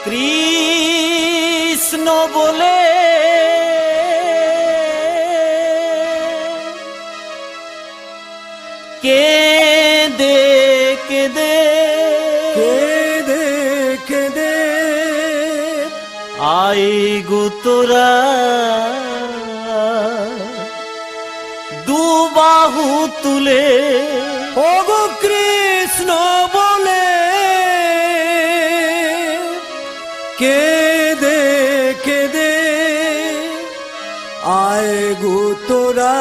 কৃষ্ণ বলে কেঁদে কেঁদে কেঁদে কেঁদে আই গো তোরা দুবাহু তুলে ওগো কৃষ্ণ বলে কেঁদে কেঁদে আয় গো তোরা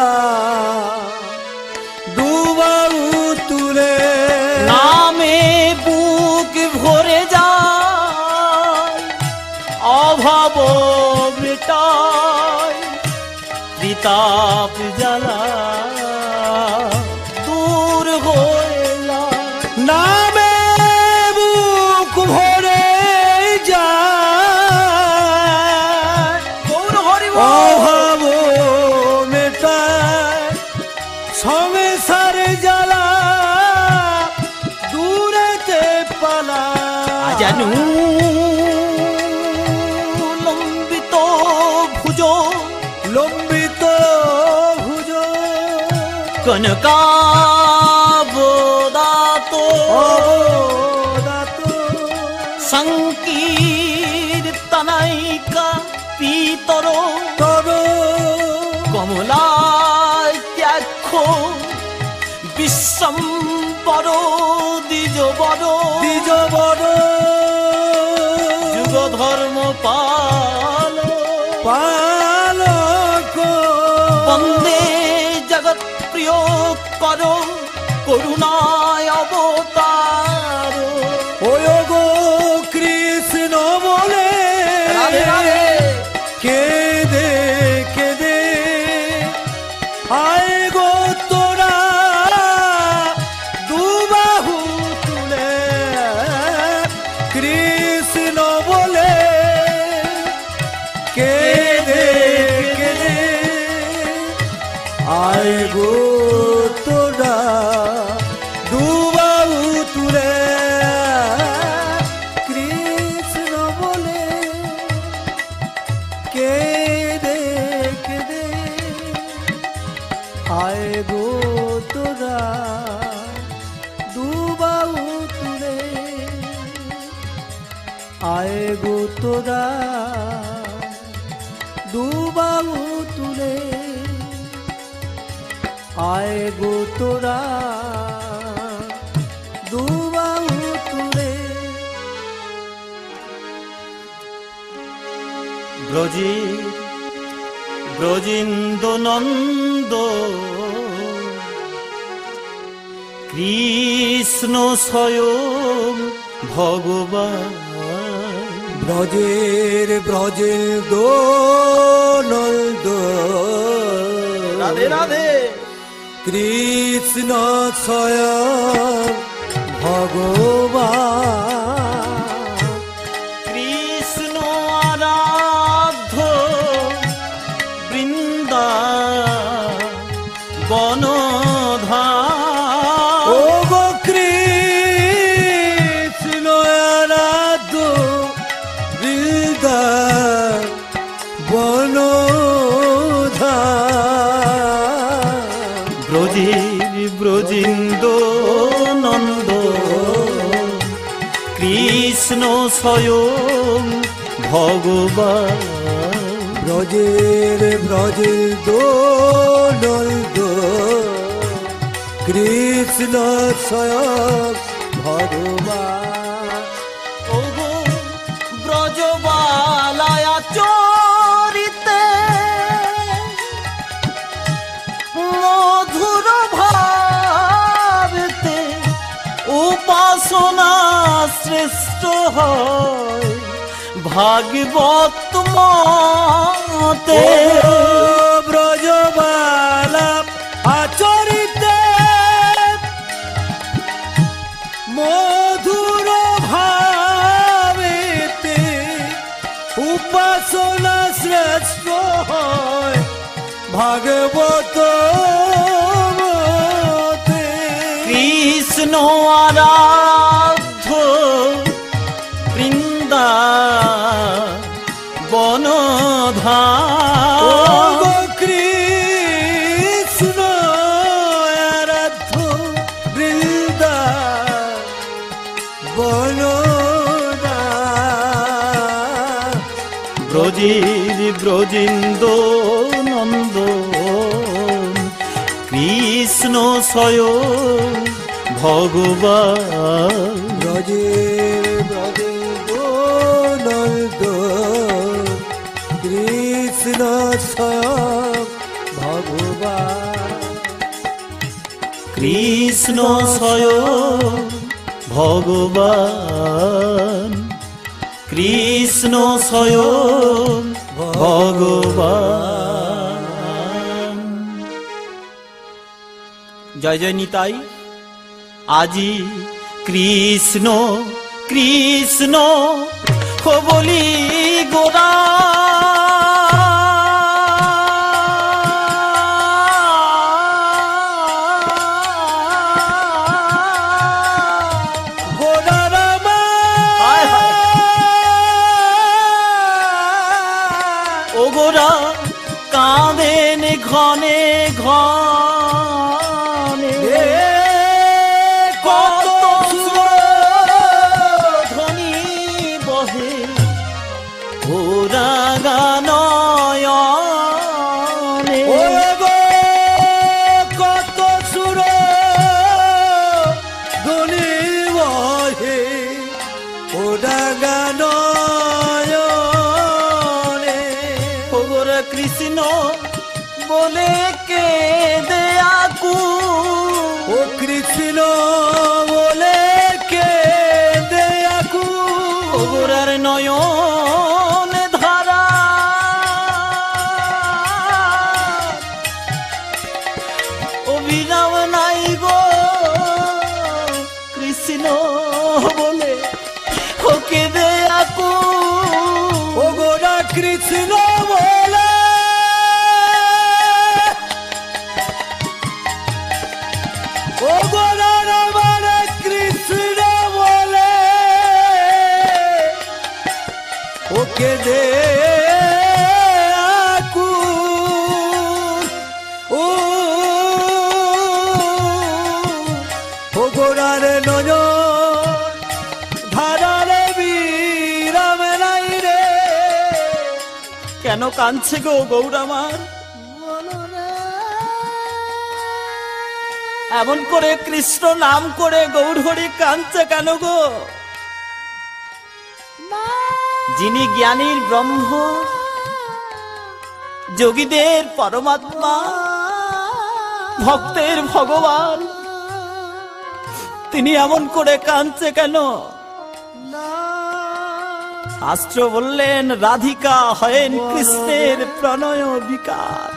দুবাহু তুলে নামে বুক ভরে যায় অভাব মেটায় বিতাপ জ্বালা দূর হয়ে যায় নামে বুক ভরে যায় গৌর হরি অভাব মেটায় সংসারে জ্বালা দূরেতে পালা জানু লম্বিত ভুজ লম্বিত ভুজ কনকাবদাত অবদাত সংকীর্তনাইকা পিতর তর কমলাত্যাক্ষ বিশ্বম্বর দ্বিজবর দ্বিজবর যুগ ধর্ম পাল পালক বন্দে জগৎ প্রিয় কর করুণায় অবতার ওয় গো কৃষ্ণ বলে রাধে রাধে কেঁদে কেঁদে আয় গো তোরা দুবাহু তুলে কৃষ্ণ বলে কেঁদে কেঁদে আয় গো তোরা দুবাহু তুলে কৃষ্ণ বলে কেঁদে কেঁদে আয় গো তোরা দুবাহু তুলে আয় গো তোরা দুবাহু তুলে আয় গো তোরা দুবাহু তুলে ব্রজেন্দ্র নন্দ কৃষ্ণ স্বয়ং ভগবান ব্রজের দো নন্দ রাধে রাধে কৃষ্ণ স্বয়ং ভগবান কৃষ্ণ আরাধ্য বৃন্দা বনধাম ও গো কৃষ্ণ আরাধ্য বৃন্দা বনধাম ব্রজেন্দ্র নন্দ কৃষ্ণ স্বয়ং ভগবান ব্রজের দো নন্দ কৃষ্ণ স্বয়ং ভগবান ওগো ব্রজবালায়া চরিতে মধুর ভাবেতে উপাসনা শ্রেষ্ঠ হয় ভাগবত মতে ব্রজবালা আচরিতে মধুর ভাবেতে উপাসনা শ্রেষ্ঠ হয় ভাগবত মতে কৃষ্ণ আরাধ্য বৃন্দা বিধান গো কৃষ্ণ আরাধ্য বৃন্দা বনদা ব্রজের ব্রজেন্দ্র নন্দন কৃষ্ণ স্বয়ং ভগবান ব্রজে ব্রজে নন্দ কৃষ্ণ স্বয়ং ভগবান কৃষ্ণ স্বয়ং ভগবান কৃষ্ণ স্বয়ং ভগবান জয় জয় নিতাই আজি কৃষ্ণ কৃষ্ণ বলি গোরা ওগোরা কাঁদেন ঘনে ঘনে কত ধ্বনি বহে ওরা গানয়নে কত সুর ধ্বনি বহে ওরা গান কৃষ্ণ বলে কে দেয়াকু ও কৃষ্ণ বলে কে দেয়াকু ওগোরার নয়ন ধারা অভিনব নাই গো কৃষ্ণ বলে ওকে দেয়াকু ওগোরা কৃষ্ণ বলে ওগোরার আমার কৃষ্ণ বলে ওকে দে ওগোরার নজর ধারারে বিরাম নাই রে কেন কাঁদছে গো গৌরামার এমন করে কৃষ্ণ নাম করে গৌর হরি কাঁদছে কেন গো যিনি জ্ঞানীর ব্রহ্ম যোগীদের পরমাত্মা ভক্তের ভগবান তিনি এমন করে কাঁদছে কেন শাস্ত্র বললেন রাধিকা হয়েন কৃষ্ণের প্রণয় বিকার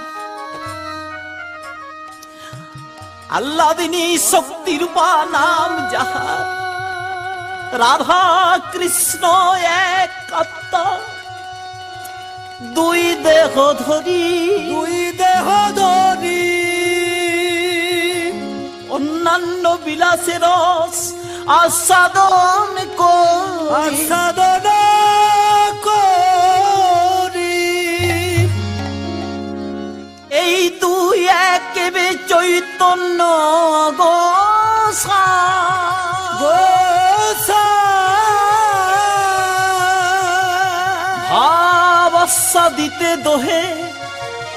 আল্লাদিনী শক্তি রূপা নাম যাহার রাধা কৃষ্ণ এক আত্মা দুই দেহ ধরি অন্যান্য বিলাসের রস আস্বাদন করি এই দুই একেবে চৈতন্য ভাবাস্বাদিতে দোহে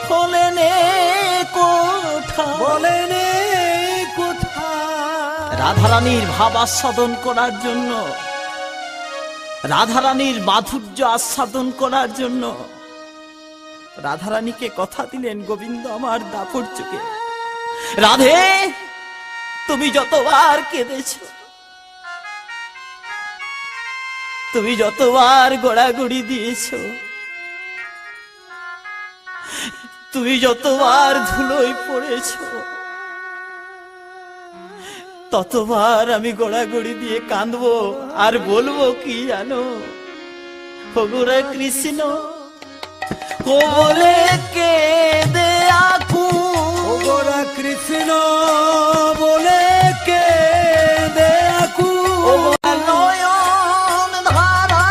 হলেন কোঠা রাধারানীর ভাব আস্বাদন করার জন্য রাধারানীর মাধুর্য আস্বাদন করার জন্য রাধারানীকে কথা দিলেন গোবিন্দ আমার দাপর চোখে রাধে তুমি যতবার কেঁদেছ তুমি যতবার গোড়াগড়ি দিয়েছ তুমি যতবার ধুলোয় পড়েছ ততবার আমি গোড়াগড়ি দিয়ে কাঁদবো আর বলবো কি জানো ওগোরা কৃষ্ণ বলে কে দেয়াকু ওগোরা কৃষ্ণ বলে কে দেয়াকু নয়ন ধারা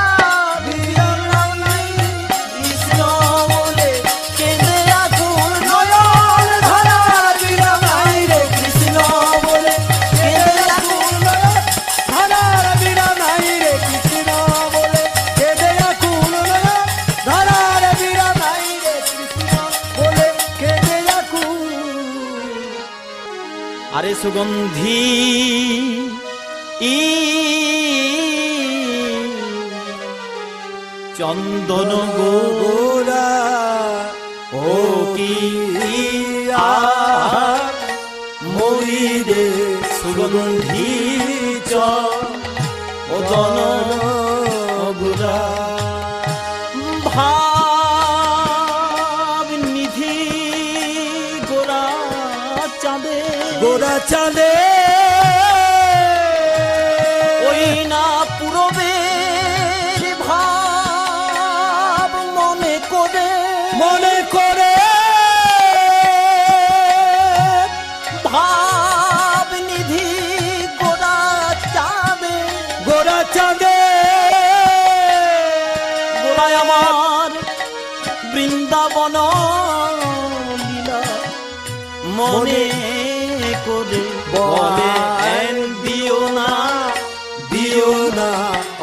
কৃষ্ণ বলে আরে সুগন্ধি চন্দন গোরা ও কি আর মরিদে সুগন্ধি চন্দন গোরা ভাব নিধি গোরা চাঁদে গোরা চাঁদে ওই না পূরবের ভাব মনে করে ভাব নিধি গোরা চাঁদে গোড়ায় আমার বৃন্দাবন লীলা মনে করে বলেন দিও না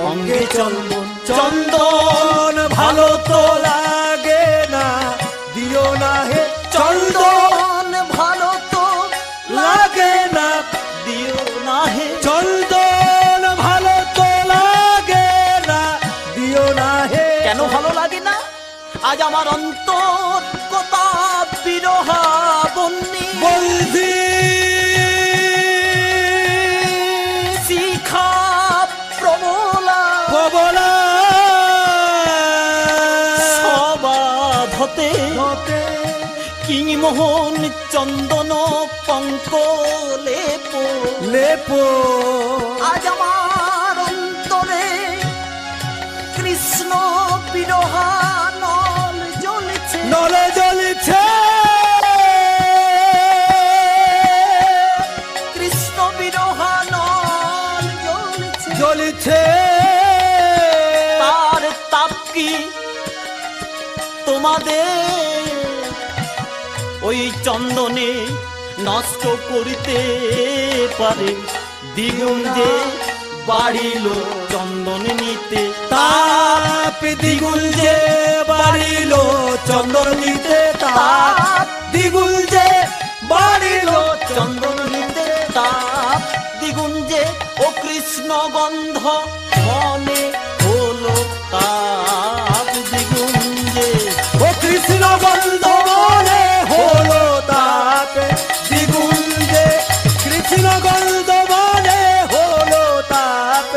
অঙ্গে চন্দন চন্দন ভালো তো লাগে না দিও না হে চন্দন ভালো তো লাগে না দিও না হে চন্দন ভালো তো লাগে না দিও না হে কেন ভালো লাগে না আজ আমার অন্তর কথা বিরহা বন্যি বলছি শিখা প্রবলা কবলা সবাধতে হতে কিংমোহন চন্দন পঙ্ক লেপো লেপো আজ আমার অন্তরে কৃষ্ণ বিরহা নল জ্বলছে নলে জ্বলছে কৃষ্ণ বিরহা নল জ্বলছে জ্বলছে তার তাপ কি তোমাদের ওই চন্দনে নষ্ট করিতে পারে দ্বিগুণ যে বাড়িল চন্দন নিতে তাপ দ্বিগুণ যে বাড়িল চন্দন নিতে তাপ দ্বিগুণ যে বাড়িল চন্দন নিতে তাপ দ্বিগুণ যে ও কৃষ্ণ গন্ধ মনে হলো তাপ দ্বিগুণ যে ও কৃষ্ণ বন্ধ মনে হলো তাপ দ্বিগুণ যে কৃষ্ণ গন্ধ মনে হলো তাপ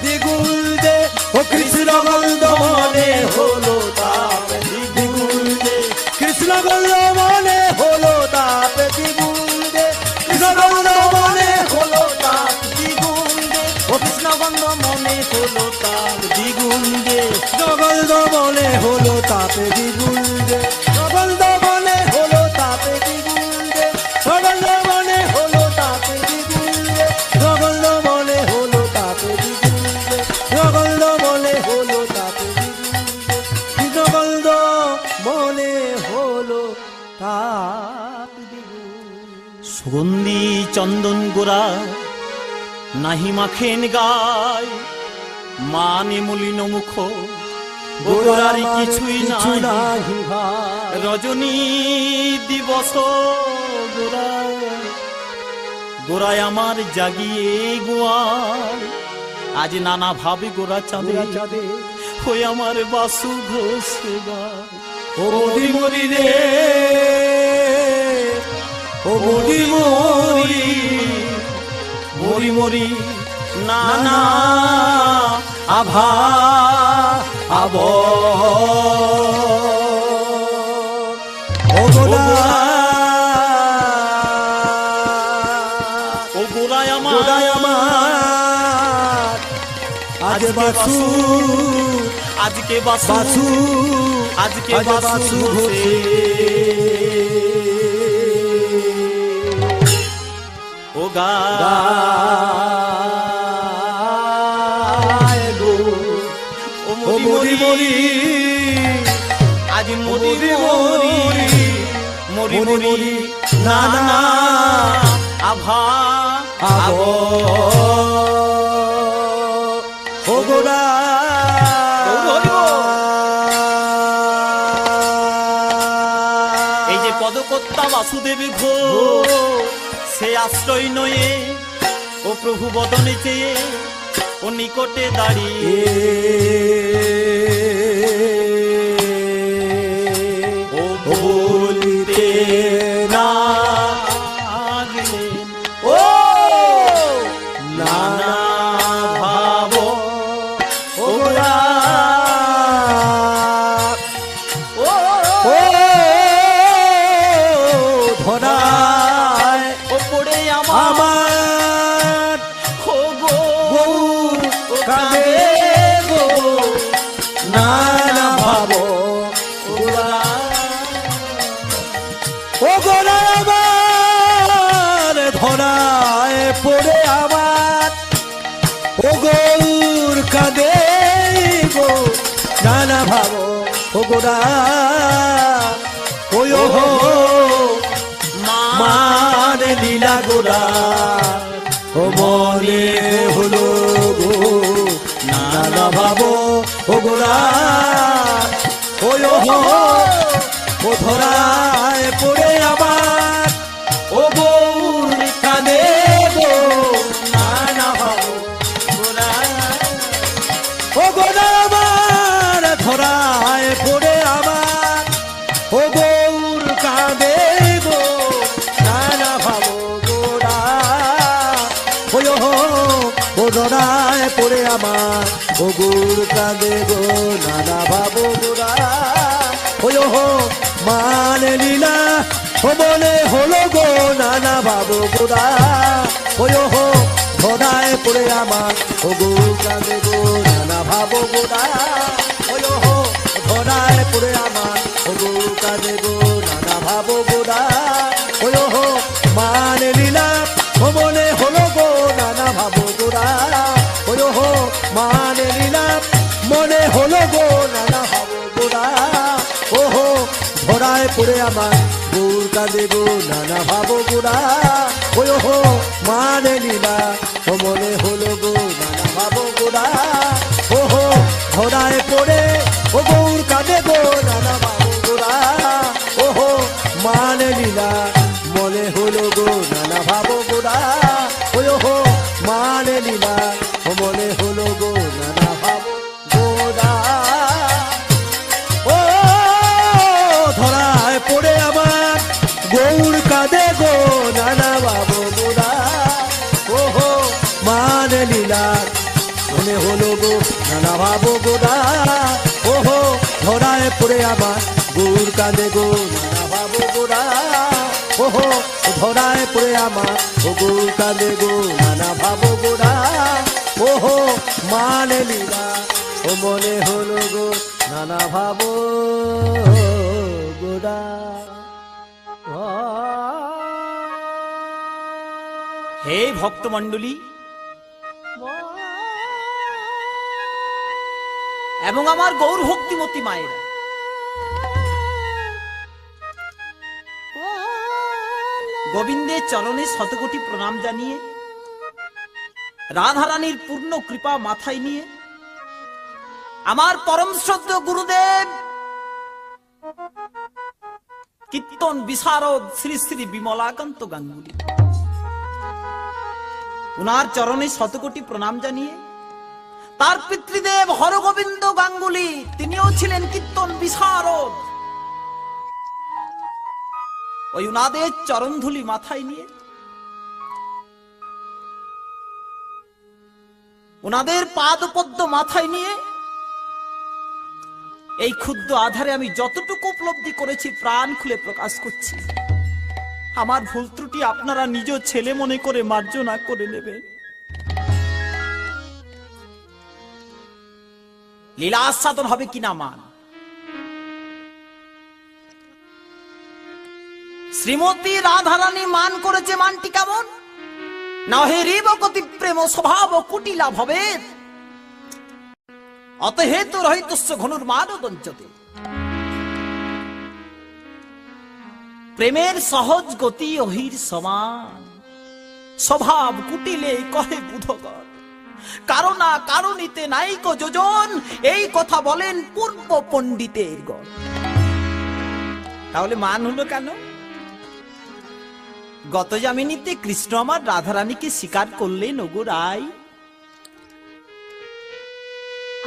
দ্বিগুণ যে ও কৃষ্ণ গন্ধ মনে হলো তাপ দ্বিগুণ যে কৃষ্ণ গন্ধ মনে হলো তাপ দ্বিগুণ যে কৃষ্ণ গন্ধ মনে হলো তাপ দ্বিগুণ যে ও কৃষ্ণ গন্ধ মনে হলো তাপ দ্বিগুণ যে জগন্দ মনে হলো তাপে দ্বিগুণ যে জগন্দ মনে হলো তাপে দ্বিগুণ যে জগন্দ মনে হলো তাপে দ্বিগুণ যে জগন্দ মনে হলো তাপে দ্বিগুণ যে জগন্দ মনে হলো তাপে দ্বিগুণ যে জগন্দ মনে হলো তাপ দ্বিগুণ সুগন্ধি চন্দন গোরা নাহি মাখেন গায় মানে মলিন মুখ গোরারি কিছুই নাহি রজনী দিবস গোরা গোরায় আমার জাগিয়ে গোয়ায় আজ নানা ভাবে গোরা চাঁদে হয়ে আমার বাসু ঘোষ গায় ও মরি মরি রে ও মরি মরি মরি মরি নানা আভা আব ও গোরা ও গোরায় গোরায় আমার আজ বাসু আজকে বাসু বাসু আজকে আজ বাসু বাসু ঘোষে ও গা গায় গো ও ও মরি মরি আজ মরি মরি মরি মরি মরি নানা আভা আব ও গোরা এই যে পদকর্তা বাসুদেব ঘোষ সে আশ্রয় নয়ে ও প্রভু বদনে চেয়ে ও নিকটে দাঁড়িয়ে ও বলিতে লাগলেন ও নানা ভাব ও ও ধরায় ও পড়ে আমার আমার ও গো গৌর কাঁদে গো নানা ভাব ও গোরা আমার ধরায় পড়ে আমার ও গৌর কাঁদে গো নানা ভাব ও গোরা ওই হো মান লীলা গোরা ও মনে হলো গো নানা ভাব ও গোরা ওই হো ও ধরায় পড়ে আমার ও গৌর কাঁদে গো নানা ভাব গোরা ও গোরা আমার ধরায় পড়ে আমার ও গৌর কাঁদে গো নানা ভাব গোরা ওই হো ও ধরায় পড়ে আমার ও গৌর কাঁদে গো নানা ভাব গোরা ওই হো মান লীলা ও মনে হলো গো নানা ভাব গোরা ওই হো ধরায় পড়ে আমার ও গৌর কাঁদে গো নানা ভাব গোরা ওই হো ধরায় পড়ে আমার ও গৌর কাঁদে গো নানা ভাব গোরা ওই হো মান লীলা ও মনে হলো গো নানা ভাব গোরা ওই হো মান লীলা মনে হলো গো নানা ভাব গোরা ও হো ধরায় পড়ে আমার গৌর কাঁদে গো নানা ভাব গোরা ওই হো মানে লীলা ও মনে হলো গো নানা ভাব গোরা ও হো ধরায় পড়ে ও গৌর কাঁদে গো নানা ভাব গোরা ও হো মানে লীলা মনে হলো গো নানা ভাব গোরা ওই হো মানে লীলা ও মনে হলো গো নানা ভাব গোরা ও ধরায় পড়ে আমার গৌর কাঁদে গো নানা ভাব গোরা ও হো মানে লীলা মনে হলো গো নানা ভাব গোরা ও হো ধরায় পড়ে আমার গৌর কাঁদে গো নানা ভাব গোরা ও হো ধরায় পড়ে আমার ও গৌর কাঁদে গো নানা ভাব গোরা ও হো মানে লীলা ও মনে হলো গো নানা ভাব গোরা হে ভক্তমণ্ডলী এবং আমার গৌর ভক্তিমতী মায়েরা, গোবিন্দের চরণে শতকোটি প্রণাম জানিয়ে রাধারানীর পূর্ণ কৃপা মাথায় নিয়ে আমার পরম শ্রদ্ধেয় গুরুদেব কীর্তন বিশারদ শ্রী শ্রী বিমলাকান্ত গাঙ্গুলী, উনার চরণে শতকোটি প্রণাম জানিয়ে তার পিতৃদেব হরগোবিন্দ গাঙ্গুলী, তিনিও ছিলেন কীর্তন বিশারদ, ওই উনাদের চরণধুলি মাথায় নিয়ে উনাদের পাদপদ্ম মাথায় নিয়ে এই ক্ষুদ্র আধারে আমি যতটুকু উপলব্ধি করেছি প্রাণ খুলে প্রকাশ করছি। আমার ভুল ত্রুটি আপনারা নিজ ছেলে মনে করে মার্জনা করে নেবেন। লীলা আস্বাদন হবে কিনা মান, শ্রীমতী রাধারানী মান করেছে, মানটি কেমন? নহে রেবকতি প্রেম স্বভাব কুটিলা ভবে অতহেতু রহিতস্য ঘনুর মানদঞ্চতে। প্রেমের সহজ গতি অহির সমান, স্বভাব কুটিলে কহে বুধগণ, কারণা কারণিতে নাইক যোজন, এই কথা বলেন পূর্ব পণ্ডিতের গণ। তাহলে মান হলো কেন? গত যামিনীতে কৃষ্ণ আমার রাধারানীকে স্বীকার করলেন ওগো রাই,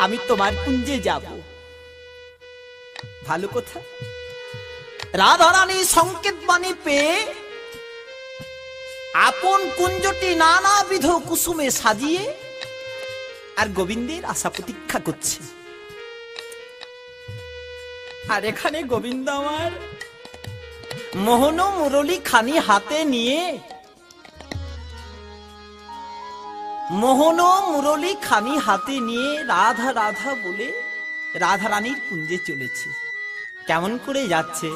আমি তোমার কুঞ্জে যাব। ভালো কথা। রাধারানী সংকেত বাণী পেয়ে আপন কুঞ্জটি নানাবিধ কুসুমে সাজিয়ে আর গোবিন্দের আশা প্রতীক্ষা করছে। আর এখানে গোবিন্দ আমার মোহন মুরলী খানি হাতে নিয়ে রাধা রাধা বলে রাধারানীর কুঞ্জে চলেছে। কেমন করে যাচ্ছে?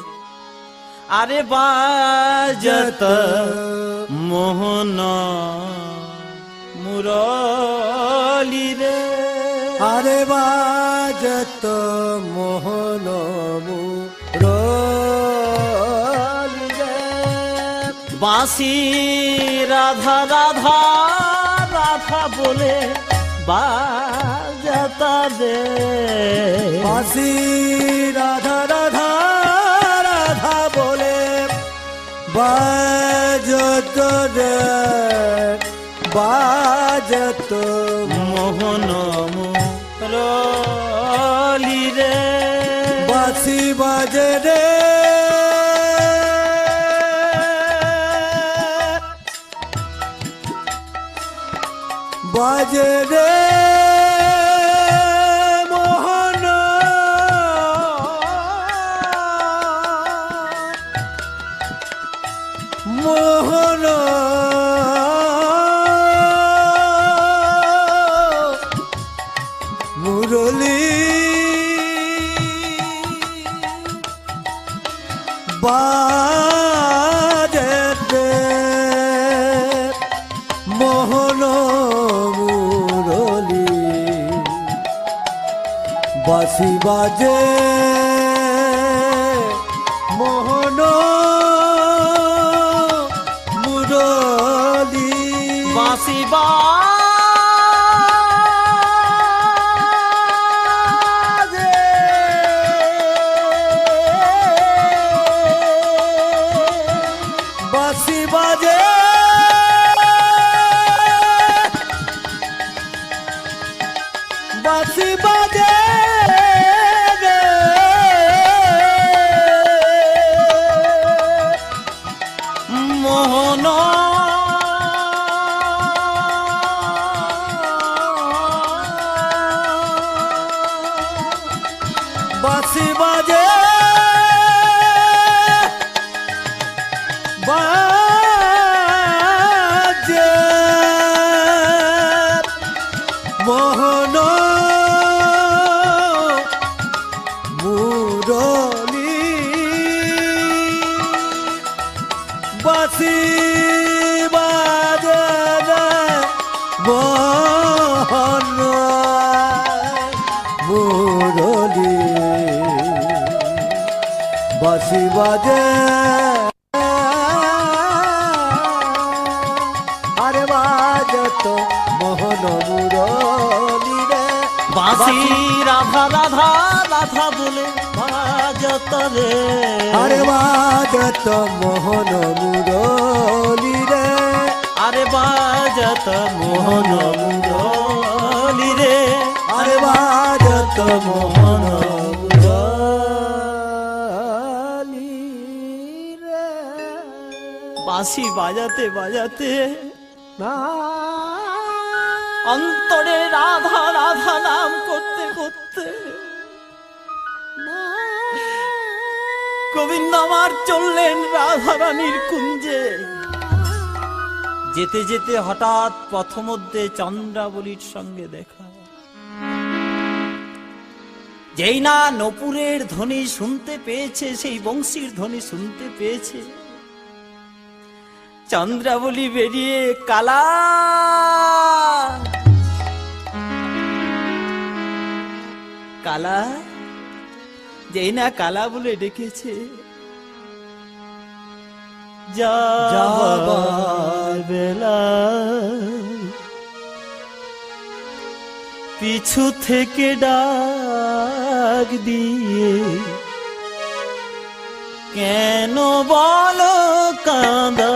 আরে বাজত মোহন মুরলী রে, আরে বাজত মোহন মুরলী রে, বাঁশি রাধা রাধা রাধা বলে বাজতা রে, বাঁশি রাধা রাধা রাধা বলে বাজত রে, বাজত মোহন মুরলী রে, বাঁশি বাজে রে, বাজে রে মোহন মোহন মুরলী, বাজে রে মোহন মুরলী, বাঁশি বাজে মোহন মুরলী, বাঁশি বাঁশি বাজে, বাঁশি বাজে রে, মোহন বাঁশি বাজে, বাজে মোহন মুরলী, বাঁশি বাজে মোহন মুরলী, বাঁশি বাজে, আরে বাজত মোহন মুরলী রে, বাঁশি রাধা রাধা রাধা বলে বাজত রে, আরে বাজত মোহন মুরলী রে, আরে বাজত মোহন মুরলী রে, আরে বাজত মোহন মুরলী রে, বাঁশি বাজাতে বাজাতে না অন্তরে রাধা রাধা নাম করতে করতে গোবিন্দ আমার চললেন রাধারানীর কুঞ্জে। যেতে যেতে হঠাৎ পথমধ্যে চন্দ্রাবলীর সঙ্গে দেখা। যেই না নপুরের ধ্বনি শুনতে পেয়েছে, সেই বংশীর ধ্বনি শুনতে পেয়েছে, চন্দ্রাবলী বেরিয়ে কালা কালা, যেই না কালা বলে ডেকেছে, যাবার বেলা পিছু থেকে ডাক দিয়ে কেন বলো কাঁদা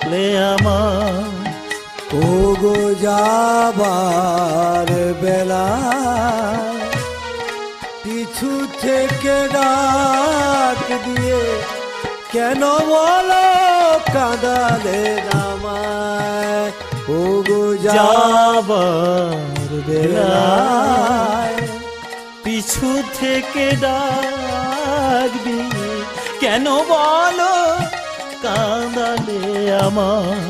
কাঁদালে আমার। ও গো যাবার বেলা পিছু থেকে ডাক দিয়ে কেন বলো কাঁদালে আমায়। ও গো যাবার বেলায় বেলায় পিছু থেকে ডাক দিয়ে কেন বলো কাঁদালে আমার।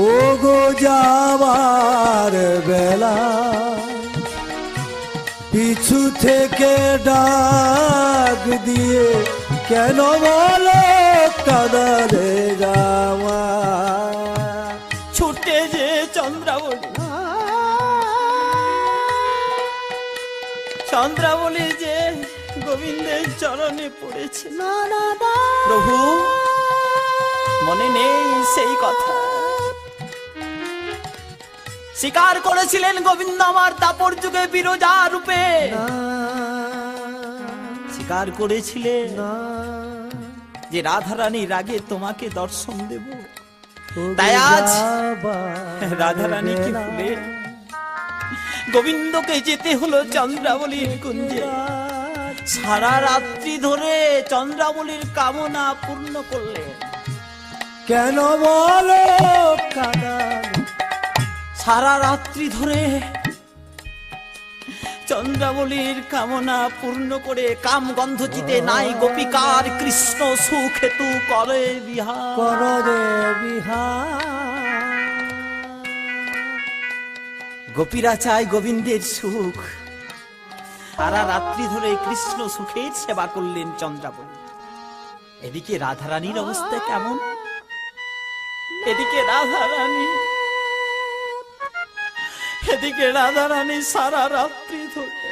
ও গো যাবার বেলা পিছু থেকে ডাক দিয়ে কেন বলো কাঁদালে যাওয়া। ছুটে যে চন্দ্রাবলী, চন্দ্রাবলী যে গোবিন্দের চরণে পড়েছে। প্রভু মনে নেই সেই কথা? স্বীকার করেছিলেন গোবিন্দ আমার দাপর যুগে বিরজা রূপে, স্বীকার করেছিলেন যে রাধারানী রাগে তোমাকে দর্শন দেব। তাই আজ রাধারানীকে ভুলে গোবিন্দকে যেতে হলো চন্দ্রাবলীর কুঞ্জে। সারা রাত্রি ধরে চন্দ্রাবলীর কামনা পূর্ণ করলেন। কেন বলো কাঁদালে। সারা রাত্রি ধরে চন্দ্রাবলীর কামনা পূর্ণ করে কাম গন্ধচিতে নাই গোপিকার কৃষ্ণ সুখেতু করে বিহার। কররে বিহার গোপীরা চায় গোবিন্দের সুখ। সারা রাত্রি ধরে কৃষ্ণ সুখের সেবা করলেন চন্দ্রাবলী। এদিকে রাধারানীর অবস্থা কেমন? এদিকে রাধারানী সারা রাত্রি ধরে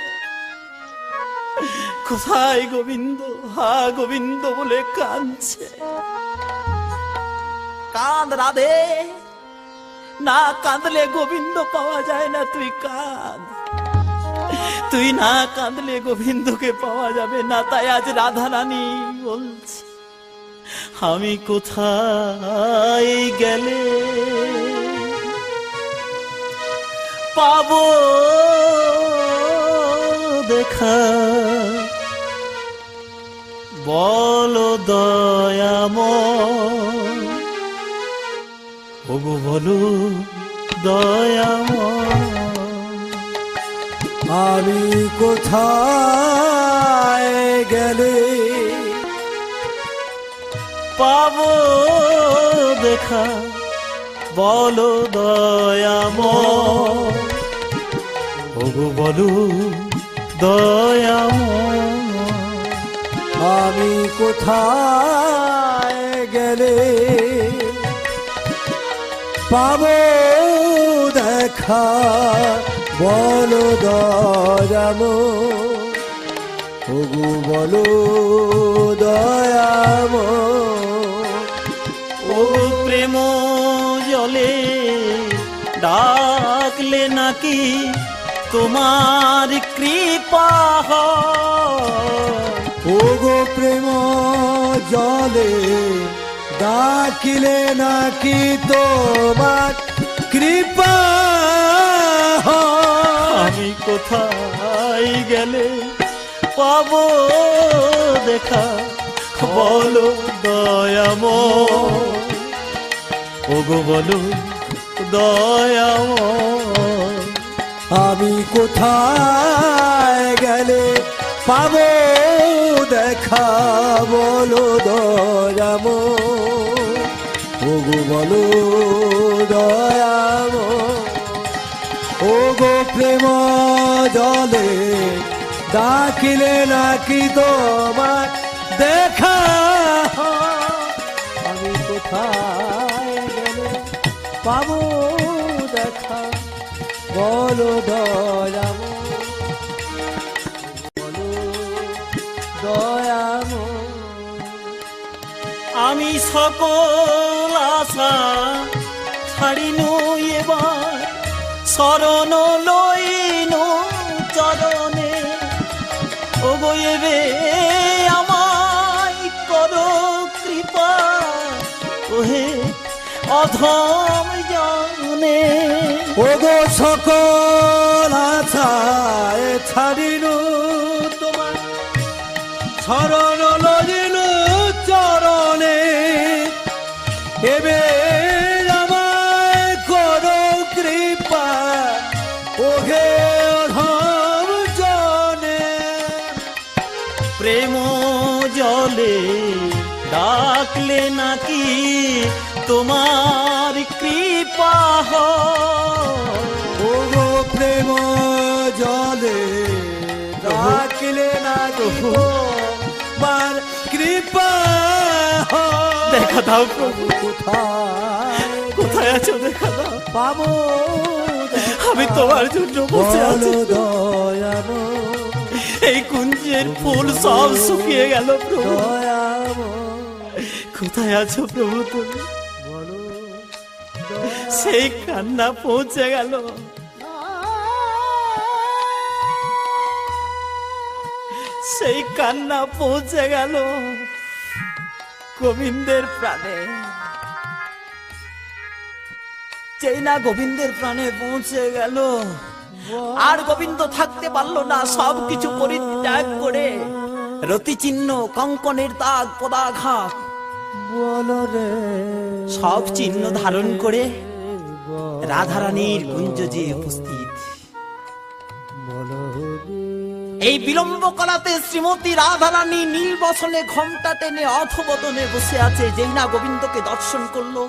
কোথায় গোবিন্দ, হা গোবিন্দ বলে কাঁদছে। কাঁদ রাধে, না কাঁদলে গোবিন্দ পাওয়া যায় না। তুই কাঁদ, তুই না কাঁদলে গোবিন্দকে পাওয়া যাবে না। তাই আজ রাধারানী বলছে, আমি কোথায় গেলে পাবো দেখা, বলো দয়াময়, ওগো বলো দয়াময়। আমি কোথায় গেলে পাবো দেখা, বলো দয়াময়, ওগো বলো দয়াময়। আমি কোথায় গেলে পাবো দেখা, বলো দয়াময়, ওগো বলো দয়াময়। ও প্রেম জলে ডাকলে নাকি তোমার কৃপা হয়। ওগো প্রেম জলে ডাকিলে নাকি তোমার কৃপা হয়। আমি কোথায় গেলে পাবো দেখা, বলো দয়াময়, ওগো বলো দয়াময়। আমি কোথায় গেলে পাবো দেখা, বলো দয়াময়, ওগো বলো দয়াময়। ওগো প্রেম জলে ডাকিলে নাকি তোমার দেখা হয়। আমি কোথায় গেলে পাবো দেখা, বলো দয়াময়, বলো দয়াময়। আমি সকল আশা ছাড়িনু এবার, শরণ লইনু চরণে। ওগো এবে আমায় করো কৃপা, ওহে অধম জনে। ওগো সকল আশায় ছাড়িনু তোমার শরণ লজিনু চরণে, এবে আমায় করো কৃপা ওহে অধম জনে। প্রেম জলে ডাকলে নাকি তোমার কৃপা হয়। ওগো প্রেম জলে ডাকলে না তোমার কৃপা হয়। দেখা দাও প্রভু, কোথায় কোথায় আছো দেখা দাও। পাবো আমি তোমার জন্য বসে আছি। বলো দয়ালো এই কুঞ্জের ফুল সব শুকিয়ে গেল প্রভু। দয়ালো কোথায় আছো প্রভু তুমি? বলো সেই কান্না পৌঁছে গেল, সেই কান্না পৌঁছে গেল গোবিন্দের প্রাণে। যেই না গোবিন্দের প্রাণে পৌঁছে গেল, আর গোবিন্দ থাকতে পারলো না। সবকিছু পরিত্যাগ করে রতি চিহ্ন, কঙ্কনের দাগ, পদাঘাত বলো রে সব চিহ্ন ধারণ করে রাধারানীর কুঞ্জ যে উপস্থিত। বলো এই বিলম্ব করাতে শ্রীমতী রাধারানী নীলবসনে ঘোমটা টেনে অথবদনে বসে আছে। যেই না গোবিন্দকে দর্শন করলো,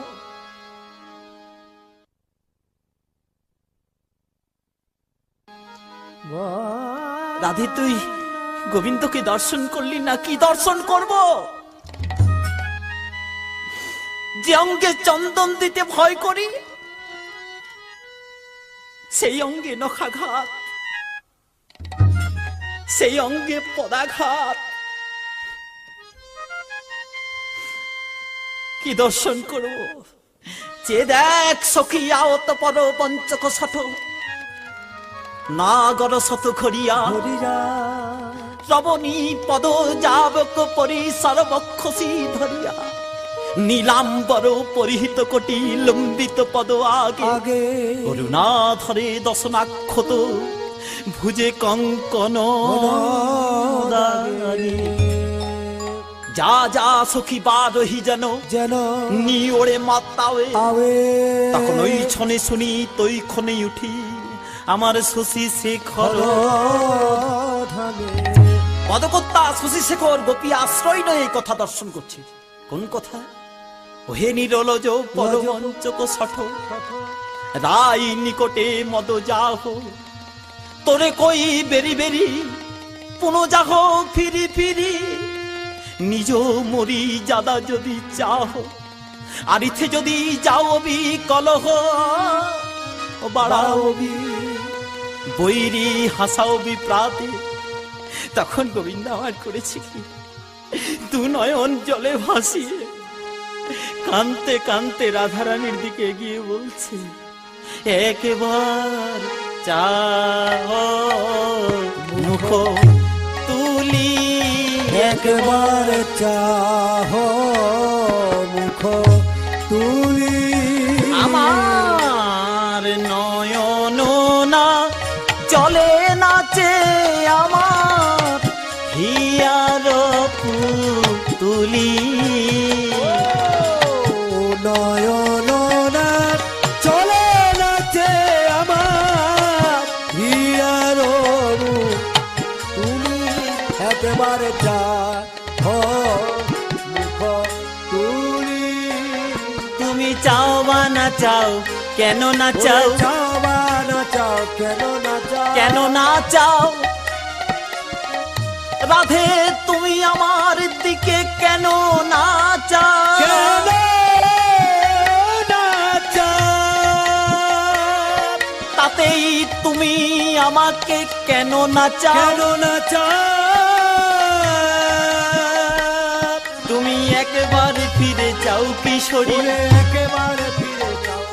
রাধে তুই গোবিন্দকে দর্শন করলি না? কি দর্শন করব? যে অঙ্গে চন্দন দিতে ভয় করি, সেই অঙ্গে নখাঘাত, সেই অঙ্গে পদাঘাত। কি দর্শন করব? যে দেখ সখী আওত পর পঞ্চক শত নাগর শত খরিয়া হরিরা শ্রবণী পদ যাবক পরি সর্বক্ষসী ধরিয়া নীলাম্বর পরিহিত কোটি লম্বিত পদ আগে আগে করুণা ধরে দশনাক্ষত ভুজে কঙ্কন দানি। যা যা সখী বারহি যেন যেন নি ওড়ে মাতাওয়ে, আবে তখন ওই ছনে শুনি তৈ ক্ষণে উঠি আমার শশী শেখর ধানে। পদকর্তা শশী শেখর গোপী আশ্রয় নয় এই কথা দর্শন করছি। কোন কথা? ওহে নিরলজ পরমঞ্চক শঠ রাই নিকটে মদ যাহ, তোরে কই বেরি বেরি পুনঃ যাহ ফিরি ফিরি, নিজ মরি জাদা যদি চাহ, আর ইথে যদি যাও বি কলহ বাড়াও বি বৈরি হাসাও বি প্রাতে। তখন গোবিন্দ আমার করেছে কি, দু নয়ন জলে ভাসিয়ে কানতে কানতে রাধারানীর দিকে এগিয়ে বলছে, একবার চাও মুখ তুলি, একবার চাহ মুখ তুলি, আমার নয়ন না চলে নাচে আমার হিয়ার পুতুলি। নয়ন না চলে নাচে আমার হিয়ার তুমি, একবারে চাহ মুখ তুলি। তুমি চাও বা না চাও, কেন না চাও, চাও বা না চাও, কেন না চাও, কেন না চাও, রাধে তুমি আমার দিকে কেন না চাও, কেন না চাও, তাতেই তুমি আমাকে কেন না চাও, কেন না চাও, তুমি একবার ফিরে যাও কিশোরী, ওরে একেবারে ফিরে যাও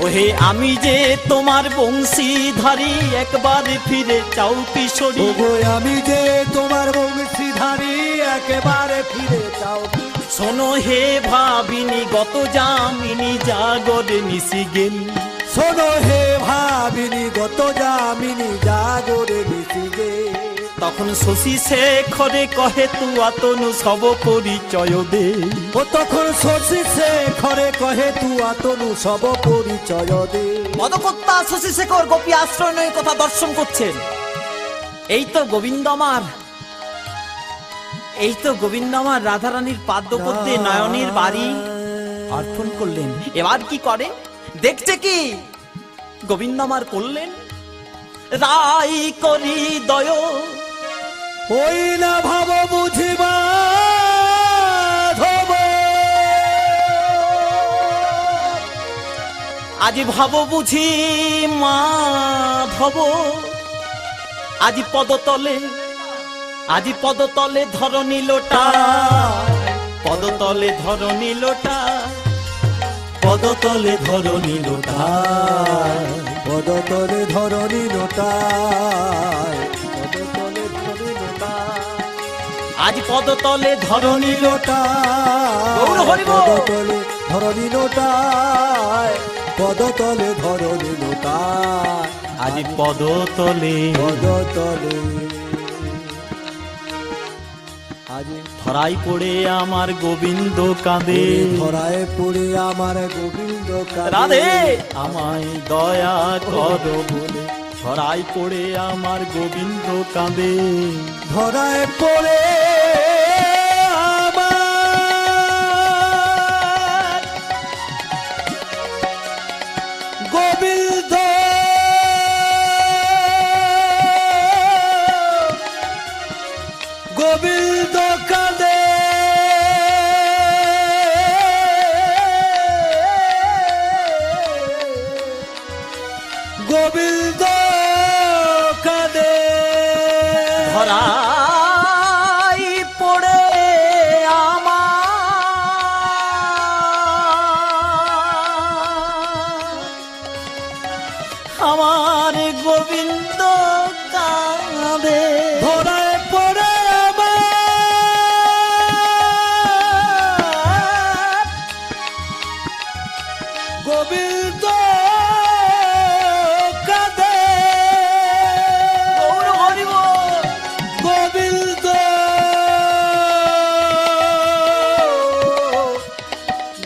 ওহে আমি যে তোমার বংশীধারী, একবার ফিরে যাও কিশোরী। ওগো আমি যে তোমার বংশীধারী, একেবারে ফিরে যাও। শোনো হে ভাবিনি গত যামিনী জাগরে নিশি গেল, শোনো হে ভাবিনি গত যামিনী জাগরে নিশিগে। তখন শশী শেখরে কহে তু আতনু সব পরিচয় দে। ও তখন শশী শেখরে কহে তু আতনু সব পরিচয় দে। মদকর্তা শশী শেখর গোপী আশ্রয় নয় কথা দর্শন করছেন। এই তো গোবিন্দ আমার, এই তো গোবিন্দ আমার রাধারানীর পাদ্যপদ্যে নয়নের বাড়ি অর্পণ করলেন। এবার কি করে দেখছে কি গোবিন্দ আমার করলেন রাই করি দয়, ওই না ভাব বুঝিবা ধব। আজ ভাব বুঝি মাধব, আজ পদতলে, আজ পদতলে ধরণী লোটা, পদতলে ধরণী লোটা, পদতলে ধরণী লোটা, পদতলে ধরণী লোটায়, পদতলে ধরণী লোটায়। আজ পদতলে ধরণী লোটা, গৌর লোটায় হরি বল। পদতলে ধরণী লোটায়, পদতলে ধরণী লোটায়। আজ পদতলে পদতলে আজ ধরাই পড়ে আমার গোবিন্দ কাঁদে। ধরায় পড়ে আমার গোবিন্দ কাঁদে। রাধে আমায় দয়া করো বলে ধরাই পড়ে আমার গোবিন্দ কাঁদে। ধরায় পড়ে আমার গোবিন্দ গোবিন্দ কাঁদে। গোবিন্দ কাঁদে। ধরাই পড়ে আমার গোবিন্দ কাঁদে। ধরায় পড়ে আমার গোবিন্দ কাঁদে। গৌর হরি বল। গোবিন্দ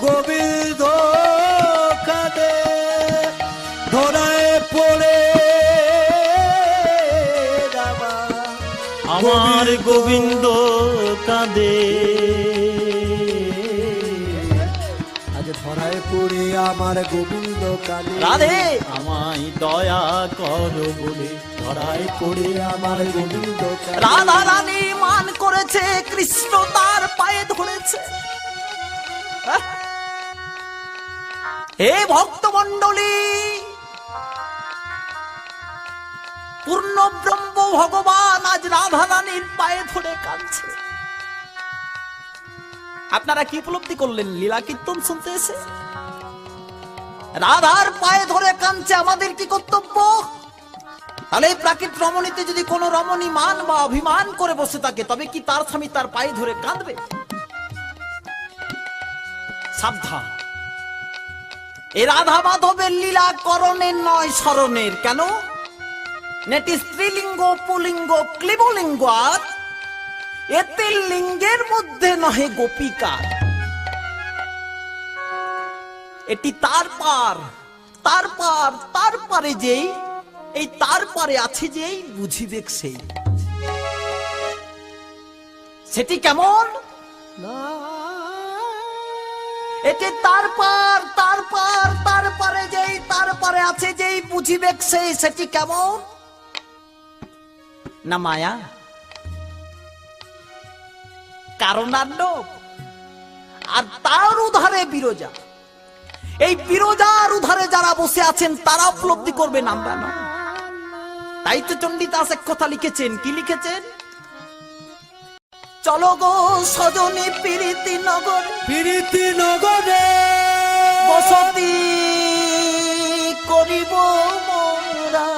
গোবিন্দ কাঁদে। ধরায় পড়ে আমার গোবিন্দ কাঁদে। আজ ধরায় পড়ে আমার গোবিন্দ কাঁদে। রাধে আমায় দয়া করো বলে ধরাই পড়ে আমার গোবিন্দ কাঁদে। রাধা রানী মান করেছে, কৃষ্ণ তার পায়ে ধরেছে। হে ভক্তমণ্ডলী, পূর্ণ ব্রহ্ম ভগবান আজ রাধা রানীর পায়ে ধরে কাঁদছে। আপনারা কি উপলব্ধি করলেন লীলা কীর্তন শুনতে এসে? রাধার পায়ে ধরে কাঁদছে, আমাদের কি কর্তব্য? তাহলে এই প্রাকৃত রমণীতে যদি কোন রমণী মান বা অভিমান করে বসে থাকে, তবে কি তার স্বামী তার পায়ে ধরে কাঁদবে? সাবধান, এ রাধা মাধবের লীলা করণের নয় স্মরণের। কেন? নেটি স্ত্রীলিঙ্গ, পুলিঙ্গ, ক্লিবলিঙ্গ, আর এতে লিঙ্গের মধ্যে নহে গোপিকার। এটি তার পার, তার পার, তার পারে যেই, এই তার পারে আছে যেই বুঝিবে সেই। সেটি কেমন? এটি তার পার, তার পার, তার পারে যেই, তার পারে আছে যেই বুঝিবে সেই। সেটি কেমন? না মায়া, কারণান্ডব, আর তার উধারে বিরজা। এই বিরজার উধারে যারা বসে আছেন তারা উপলব্ধি করবেন, আমরা না। তাই তো চণ্ডীদাস এক কথা লিখেছেন। কি লিখেছেন? চলো গো সজনী প্রীতি নগর, প্রীতি নগরে বসতি করিব মোরা।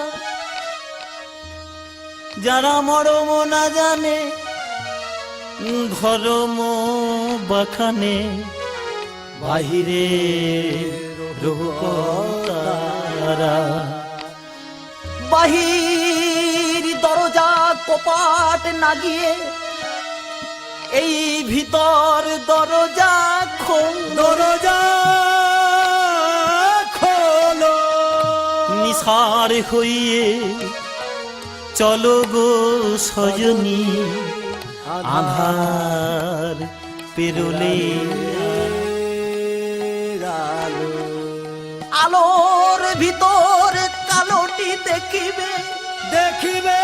যারা মরম না জানে ধর্ম বাখানে বাহিরে রোহতারা, বাহির দরজা কপাট না গিয়ে এই ভিতর দরজা দরজা খোলো। নিসার হইয়ে চলো গো সজনী, আধার পেরোলে আলোর ভিতর কালোটি দেখিবে, দেখিবে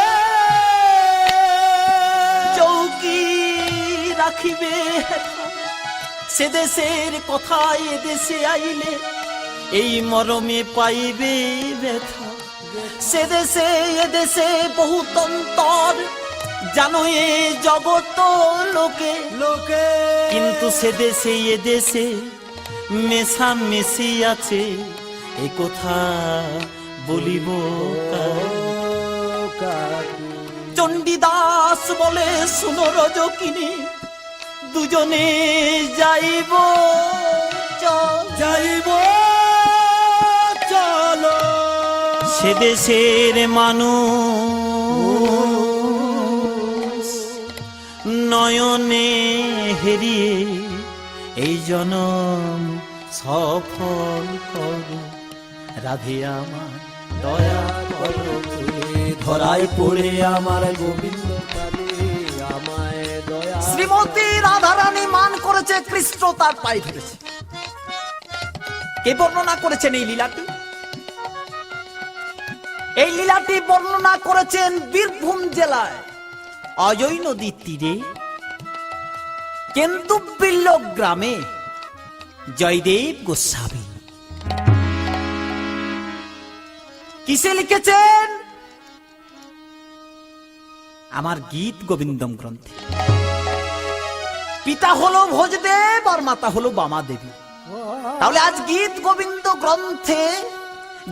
চৌকি রাখিবে। সে দেশের কথায় এ দেশে আইলে এই মরমে পাইবে ব্যথা। সে দেশে এ দেশে বহুত অন্তর, জানো এ জগত লোকে লোকে, কিন্তু সে দেশে এ দেশে মেশা মেশি আছে, এ কথা বলিব কাকে? চণ্ডীদাস বলে শুনো রজকিনী, দুজনে যাইব যাইব চলো। সে দেশের মানুষ নয়নে হেরিয়ে এই জনম সফল করো। রাধে আমার দয়া করো, ধরায় পড়ে আমার গোবিন্দ কাঁদে, আমায় দয়া। শ্রীমতী রাধারানী মান করেছে, কৃষ্ণ তার পায়ে ধরেছে। কে বর্ণনা করেছেন এই লীলাটি? এই লীলাটি বর্ণনা করেছেন বীরভূম জেলায় অজয় নদীর তীরে কেন্দুবিল্ল গ্রামে জয়দেব গোস্বামী। কিসে লিখেছেন? আমার গীত গোবিন্দম গ্রন্থে। পিতা হলো ভোজদেব আর মাতা হলো বামা দেবী। তাহলে আজ গীত গোবিন্দ গ্রন্থে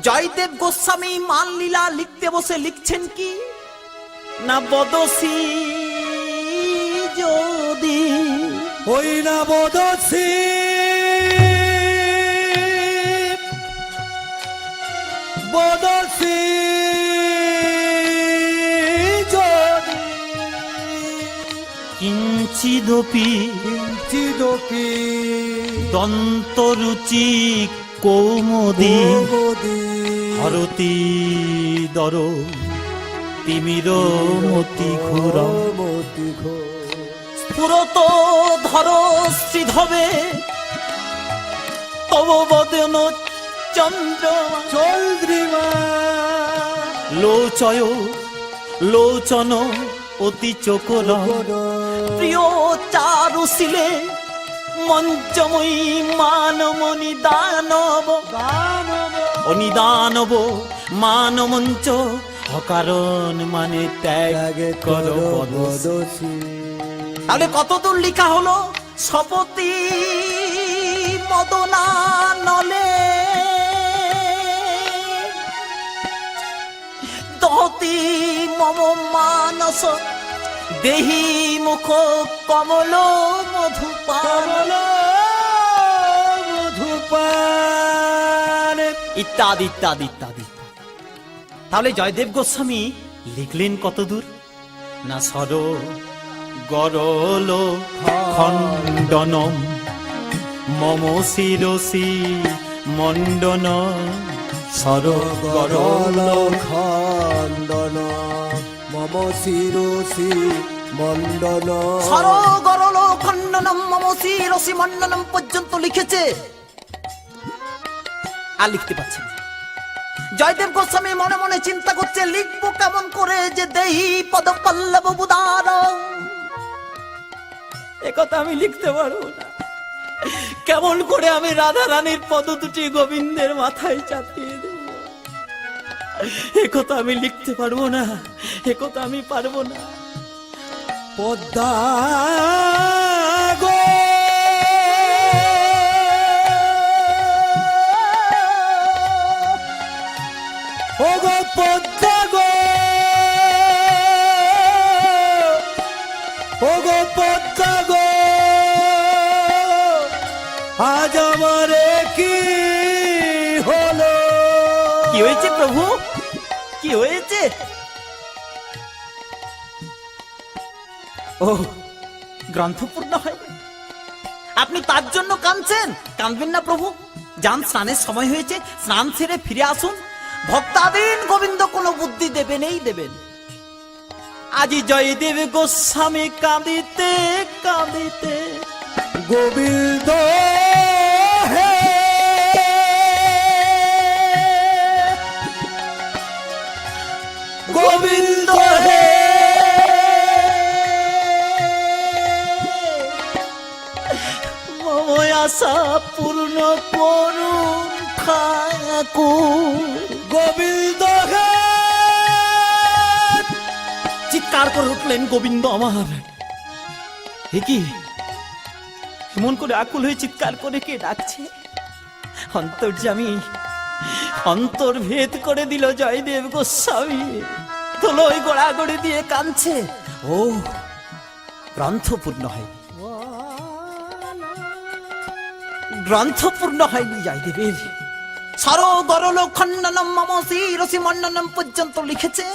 জয়দেব গোস্বামী মান লীলা লিখতে বসে লিখছেন কি না, বদসী যদি ওই না বদসী, বদসী যদি কিঞ্চিদপি কিঞ্চিদপি দন্তরুচি কৌমুদী কৌমুদী হরতি দর তিমির মতি ঘোর মতি ঘোর পুরত ধর শ্রীধবে তব বদন চন্দ্র চন্দ্রিমা লোচয় লোচন অতি চকর প্রিয় চারুশীলে মঞ্চময়ী মানমণি দানব অনিদানব মানমঞ্চ অকারণ মানে ত্যাগ কর বদসী। তাহলে কতদূর লেখা হলো? সপতি মদনা নলে দহতি মম মানস দেহি মুখ কমল মধুপান মধুপান ইত্যাদি ইত্যাদি ইত্যাদি। তাহলে জয়দেব গোস্বামী লিখলেন কত দূর না, সর গরল খণ্ডনম মম শিরসি মণ্ডন সর গরল খণ্ডন মম শিরসি মণ্ডন। সর গরল খণ্ডনম মম শিরসি মণ্ডনম পর্যন্ত লিখেছে, আর লিখতে পারছে না। জয়দেব গোস্বামী মনে মনে চিন্তা করছে, লিখবো কেমন করে যে দেহি পদ পল্লব বুদার, একথা আমি লিখতে পারবো না। কেমন করে আমি রাধা রানীর পদ দুটি গোবিন্দের মাথায় চাপিয়ে দেব, একথা আমি লিখতে পারবো না, একথা আমি পারবো না। পদ্মা গো ও গো পদ্মা গো ও গো পদ্মা কি হয়েছে প্রভু, কি হয়েছে? ও, গ্রন্থ পূর্ণ হয়, আপনি তার জন্য কাঁদছেন? কাঁদবেন না প্রভু, যান, স্নানের সময় হয়েছে, স্নান সেরে ফিরে আসুন। ভক্তাদিন গোবিন্দ কোনো বুদ্ধি দেবেনই দেবেন। আজি জয়দেব গোস্বামী কাঁদিতে কাঁদিতে গোবিন্দ হে গোবিন্দ হে মম আশা পূর্ণ করুন ঠাকুর। গোবিন্দ হে চিৎকার করে উঠলেন গোবিন্দ আমার। এ কি, এমন করে আকুল হয়ে চিৎকার করে কে ডাকছে? অন্তর্যামী অন্তর ভেদ করে দিল জয়দেব গোস্বামী, তোলই গোড়াগড়ি দিয়ে কাঁদছে। ও, গ্রন্থ পূর্ণ হয়নি, গ্রন্থ পূর্ণ হয়নি জয়দেবের। সরগরল খণ্ডনম মম শিরসি মণ্ডনম পর্যন্ত লিখেছে,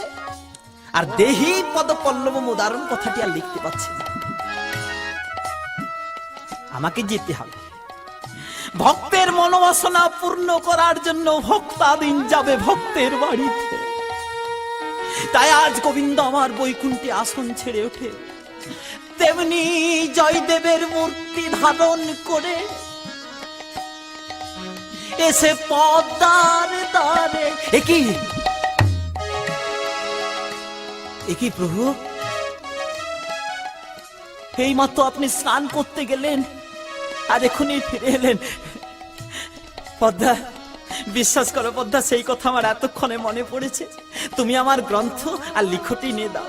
আর দেহি পদ পল্লব উদাহরণ কথাটি আর লিখতে পারছে না। আমাকে যেতে হবে, ভক্তের মনোবাসনা পূর্ণ করার জন্য ভক্তাদিন যাবে ভক্তের বাড়িতে। তাই আজ গোবিন্দ আমার বৈকুণ্ঠে আসন ছেড়ে ওঠে, তেমনি জয়দেবের মূর্তি ধারণ করে এসে পদ্মার দ্বারে। একই একই প্রভু, এই মাত্র আপনি স্নান করতে গেলেন আর এখনই ফিরে এলেন। পদ্মা, বিশ্বাস করো পদ্মা, সেই কথা আমার এতক্ষণে মনে পড়েছে। তুমি আমার গ্রন্থ আর লিখটি এনে দাও,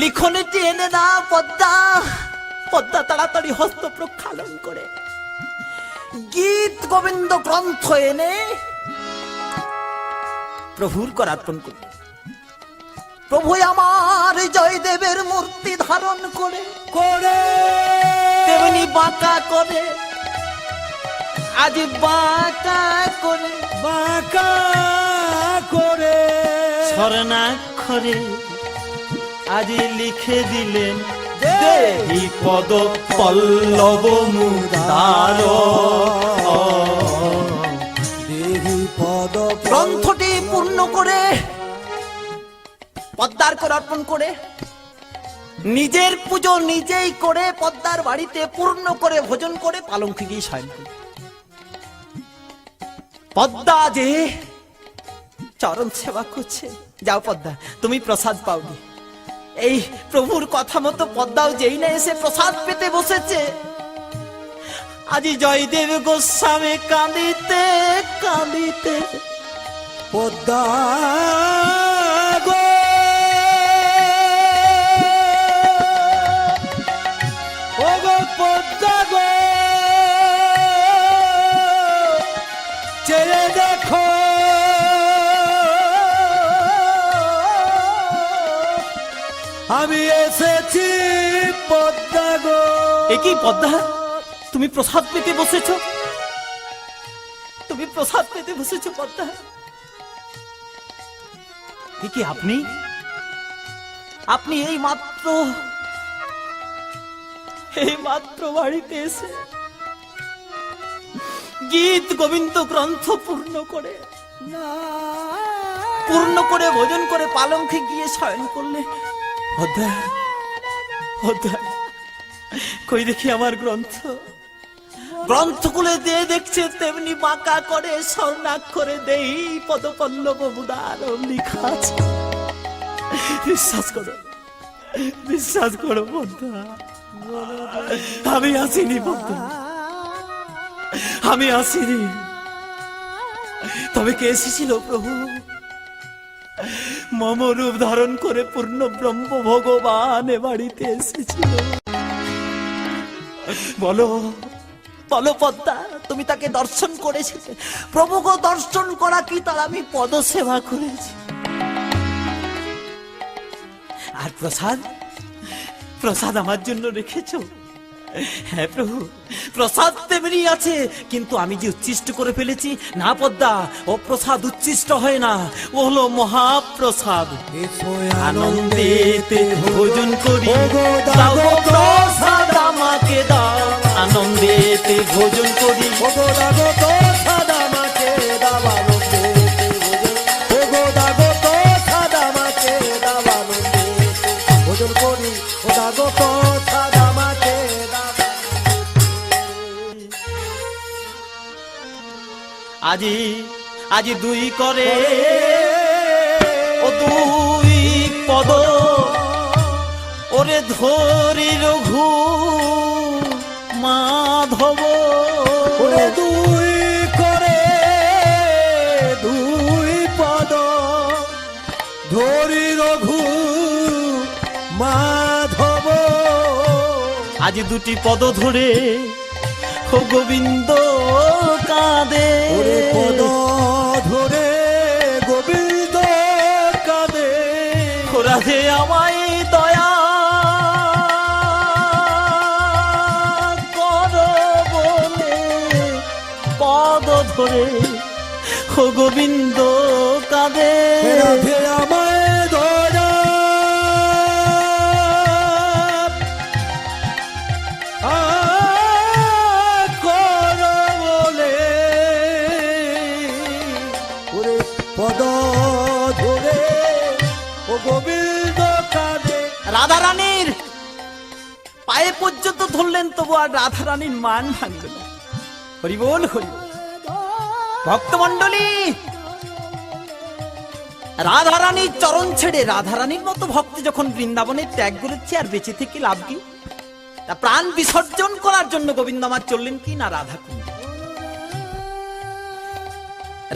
লিখনটি এনে দাও পদ্মা। পদ্মা তাড়াতাড়ি হস্ত প্রক্ষালন করে গীত গোবিন্দ গ্রন্থ এনে প্রভুর করার্পণ করবে। প্রভু আমার জয়দেবের মূর্তি ধারণ করে করে তেমনি বাঁকা করে, আজ বাঁকা করে বাঁকা করে স্বর্ণাক্ষরে আজ লিখে দিলেন, দেহি পদ পল্লব মুদার। দেহি পদ গ্রন্থটি পূর্ণ করে পদ্মার করে অর্পণ করে, নিজের পুজো নিজেই করে পদ্মার বাড়িতে পূর্ণ করে ভোজন করে পালঙ্কে গিয়ে শয়ন করে। পদ্মা যে চরণ সেবা করছে। যাও পদ্মা, তুমি প্রসাদ পাওনি। এই প্রভুর কথা মতো পদ্মাও যেই না এসে প্রসাদ পেতে বসেছে, আজি জয়দেব গোস্বামী কাঁদিতে কাঁদিতে পদ্মা গো ও গো পদ্মা গো, চেয়ে দেখো আমি এসেছি পদ্মা গো। এ কি পদ্মা, তুমি প্রসাদ পেতে বসেছো? তুমি প্রসাদ পেতে বসেছো পদ্মা? এ কি আপনি, আপনি এই মাত্র বাড়িতে এসে গীত গোবিন্দ গ্রন্থ পূর্ণ করে ভোজন করে পালঙ্কে গিয়ে শয়ন করলে। পদ্মা, পদ্মা, কই দেখি আমার গ্রন্থ। গ্রন্থগুলো দিয়ে দেখছে তেমনি বাঁকা করে স্বর্ণাক্ষরে দেই পদপল্লব মুদার লেখা আছে। বিশ্বাস করো, বিশ্বাস করো পদ্মা, আমি আসিনি পদ্মা, আমি আসিনি। তবে কে এসেছিল প্রভু? মম রূপ ধারণ করে পূর্ণ ব্রহ্ম ভগবান এ বাড়িতে এসেছিল। বলো বলো পদ্মা, তুমি তাকে দর্শন করেছিলে? প্রভুকে দর্শন করা কি তার আমি পদ সেবা করেছি। আর প্রসাদ, প্রসাদ আমার জন্য রেখেছো? হ্যাঁ প্রভু, প্রসাদ তেমনি আছে, কিন্তু আমি যে উচ্ছিষ্ট করে ফেলেছি। না পদ্মা, ও প্রসাদ উচ্ছিষ্ট হয় না, ও হলো মহাপ্রসাদ। এসো আনন্দেতে ভোজন করি, দাও গো প্রসাদ আমাকে দাও। আনন্দেতে ভোজন করি, ওগো দাগো প্রসাদ আমাকে দাও, আনন্দেতে ভোজন। ওগো দাগো প্রসাদ আমাকে দাও, আনন্দেতে ভোজন করি। ও দাগো প্রসাদ আমাকে দাও। আজি আজি দুই করে ও দুই পদ, ওরে ধরি রঘু মাধব। ওরে দুই করে দুই পদ, ধরি রঘু মাধব। আজ দুটি পদ ধরে ও গোবিন্দ কাঁদে। ওরে পদ ধরে গোবিন্দ কাঁদে। রাধে আমায় দয়া কর বলে পদ ধরে ও গোবিন্দ কাঁদে। রাধে আমায় দয়া কর বলে, ওরে পদ ধরে ও গোবিন্দ কাঁদে। রাধা রানীর পায়ে পর্যন্ত ধরলেন, তবু আর রাধা রানীর মান ভাঙল না। হরি বল হরি বল। ভক্তমণ্ডলী, রাধা রানীর চরণ ছেড়ে রাধা রানীর মতো ভক্তি যখন বৃন্দাবনে ত্যাগ করেছে, আর বেঁচে থেকে লাভ কি? তা প্রাণ বিসর্জন করার জন্য গোবিন্দ আমার চললেন কি না রাধা কুণ্ডে।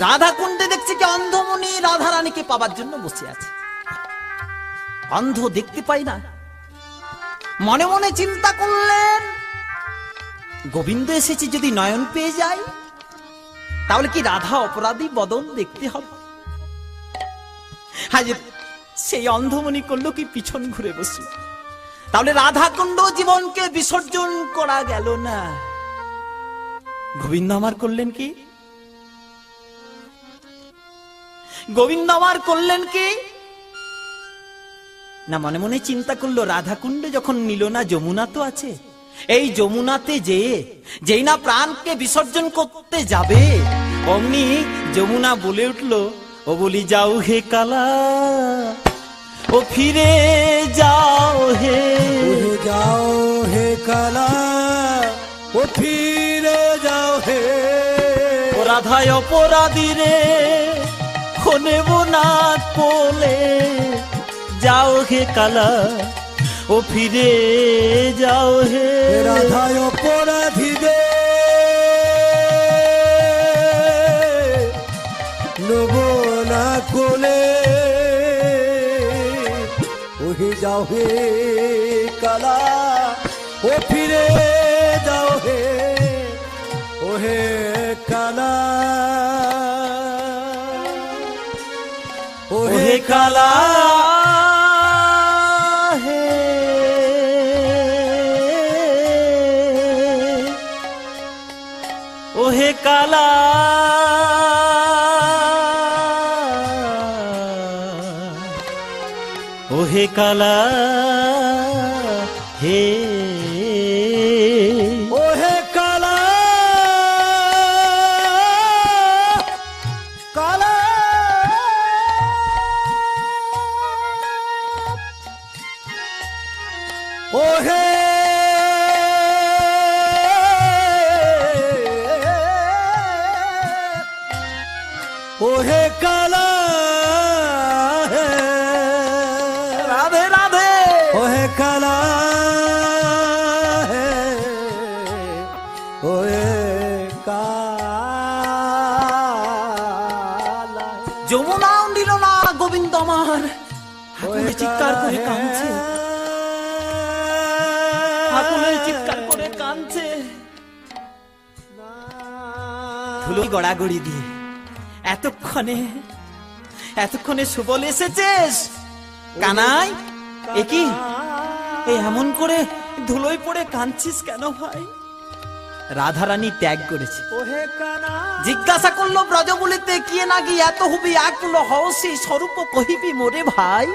রাধা কুণ্ডে দেখছে কি অন্ধমণি রাধা রানীকে পাবার জন্য বসে আছে। অন্ধ দেখতে পাই না, মনে মনে চিন্তা করলেন গোবিন্দ এসেছে, যদি নয়ন পেয়ে যায় তাহলে কি রাধা অপরাধী বদন দেখতে হবে। আজ সেই অন্ধমণি করলো কি পিছন ঘুরে বসে, তাহলে রাধা কুণ্ড জীবনকে বিসর্জন করা গেল না। গোবিন্দ আমার করলেন কি? গোবিন্দ আমার করলেন কি না, মনে মনে চিন্তা করলো রাধা কুণ্ডে যখন নিল না, যমুনা তো আছে, এই যমুনাতে যেই না প্রাণকে বিসর্জন করতে যাবে, অমনি যমুনা বলে উঠলো, ও বলি যাও হে কালা, ও ফিরে যাও হে। যাও হে কালা, ও ফিরে যাও হে। ও রাধায় অপরাধী রে, ও নেব না কোলে, যাও হে কালা, ও ফিরে যাও হে। রাধায় অপরাধী রে, নেব না কোলে, ওহে যাও হে কালা, ও ফিরে যাও হে। ওহে কালা, ওহে কালা হে। ওহে কালা, ওহে কালা হে। ওহে কালা, কালা ওহে ওহে কালা হে। রাধে রাধে। ওহে কালা হে, ওহে কালা। যমুনাও নিল না গোবিন্দ আমার, হাকুলে চিৎকার করে কাঁদছে, হাকুলে চিৎকার করে কাঁদছে। ধুলো গড়াগড়ি দিয়ে এতক্ষণে সুবল এসেছিস কানাই, এ কি এমন করে ধুলোয় পড়ে কাঁদছিস কেন ভাই? রাধারানী ত্যাগ করেছে। ওহে কানা জিজ্ঞাসা করলো ব্রজবুলিতে কিয়ে নাগি এত হবি আকুল হসি স্বরূপ কহিবি মোরে ভাই।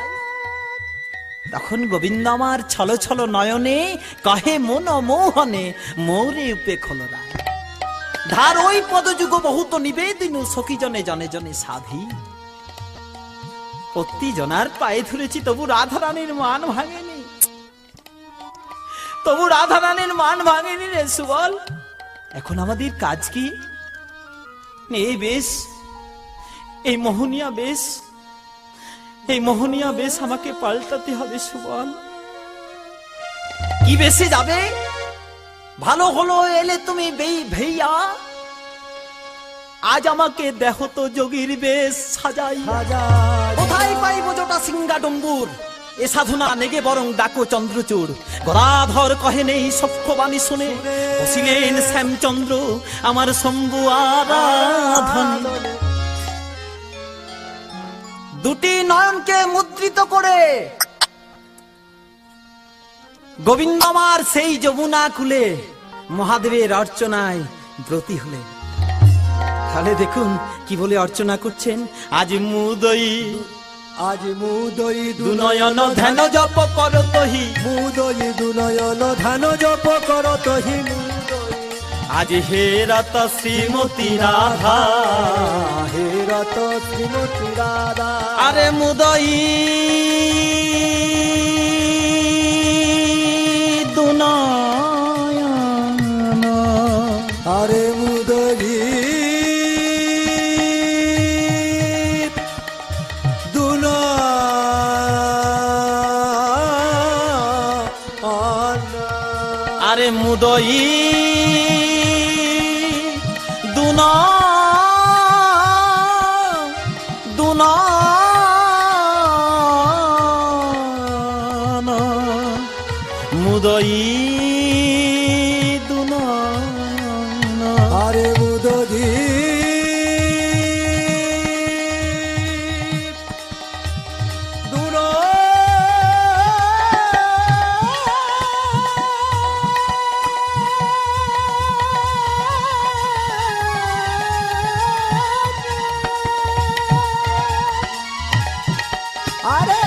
তখন গোবিন্দ আমার ছল ছল নয়নে কহে মন মোহনে মোরে উপেক্ষল রায়। ধার ওই পদযুগ বহুত নিবেদিন সখী জনে জনে জনে সাধি। প্রতি জনার পায়ে ধরেছি তবু রাধারানীর মান ভাঙেনি, তবু রাধারানীর মান ভাঙেনি রে সুবল। এখন আমাদের কাজ কি? এই বেশ, এই মোহনিয়া বেশ, এই মোহনিয়া বেশ আমাকে পাল্টাতে হবে সুবল। কি বেশে যাবে? ভালো হলো এলে তুমি ভেইয়া, আজ আমাকে দেখো তো যোগীর বেশ সাজাই। কোথায় পাইব জোটা সিংহা ডম্বুর, এ সাধনা নেগে বরং ডাকো চন্দ্রচূড়। গদাধর কহে নেই সখ্যবাণী শুনে, বসিলেন শ্যামচন্দ্র আমার শম্ভু আরাধন। দুটি নয়নকে মুদ্রিত করে গোবিন্দ আমার সেই যমুনা কুলে মহাদেবের অর্চনায় ব্রতী হলেন। তাহলে দেখুন কি বলে অর্চনা করছেন। আজ মুদই আজ মুদই দুনয়ন ধ্যান জপ করতহি, মুদই দুনয়ন ধ্যান জপ করতহি। আজ হে রত শ্রীমতী রাধা, হে রত শ্রীমতী রাধা। আরে মুদই দুনয়ন, আরে মুদই আরে মুদই দুনয়ন, মুদই দুনয়ন, আরে মুদই আরে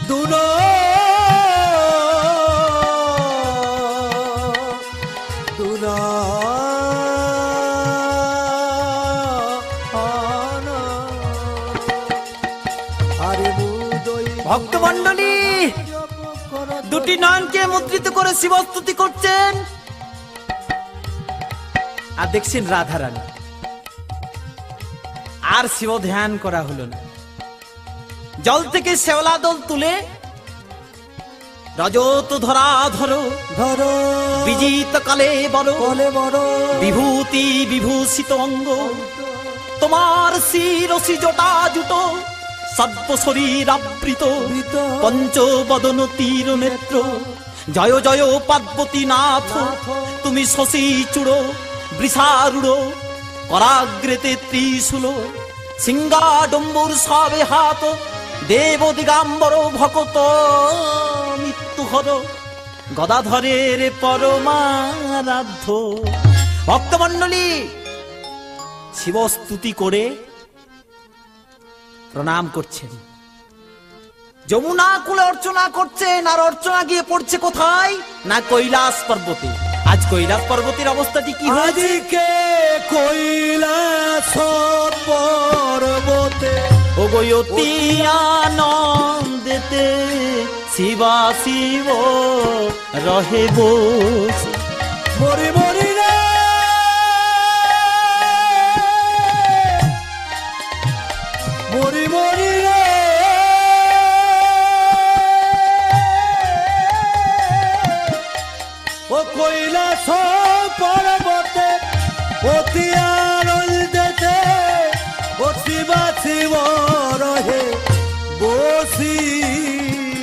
দুনো দুনো আরে মুদই ভক্তমণ্ডলী দুটি নয়নকে মুদ্রিত করে শিবস্তুতি করছেন। আর দেখছেন রাধারানী, আর শিব ধ্যান করা হলো না। জল থেকে শেওলা দল তুলে রজত ধরা ধরো ধরো বিজিত কালে বলো বলে বড় বিভূতি বিভূষিত অঙ্গ, তোমার শিরসি জটা জুটো সর্ব শরীর আবৃত, পঞ্চবদন তীর নেত্র জয় জয় পার্বতী নাথ। তুমি শশী চূড় বৃষারূঢ় করাগ্রেতে ত্রিশূল, সিংহাডম্বর সবে হাত দেব দিগাম্বর ভকত মৃত্যুহর, গদাধরের পরমারাধ্য। ভক্তমণ্ডলী শিবস্তুতি করে প্রণাম করছেন, যমুনা কুলে অর্চনা করছেন। আর অর্চনা গিয়ে পড়ছে কোথায়? না কৈলাস পর্বতে। আজ কৈলাস পর্বতের অবস্থাটি কি হয়েছে? আজকে কৈলাস পর্বতে ও গয়তি আনন্দেতে শিবা শিব রহে বসে। মরি মরি রে মরি মরি রে ও কৈলাস পর্বতে অতি আনন্দেতে ও শিবা শিব রহে বসি।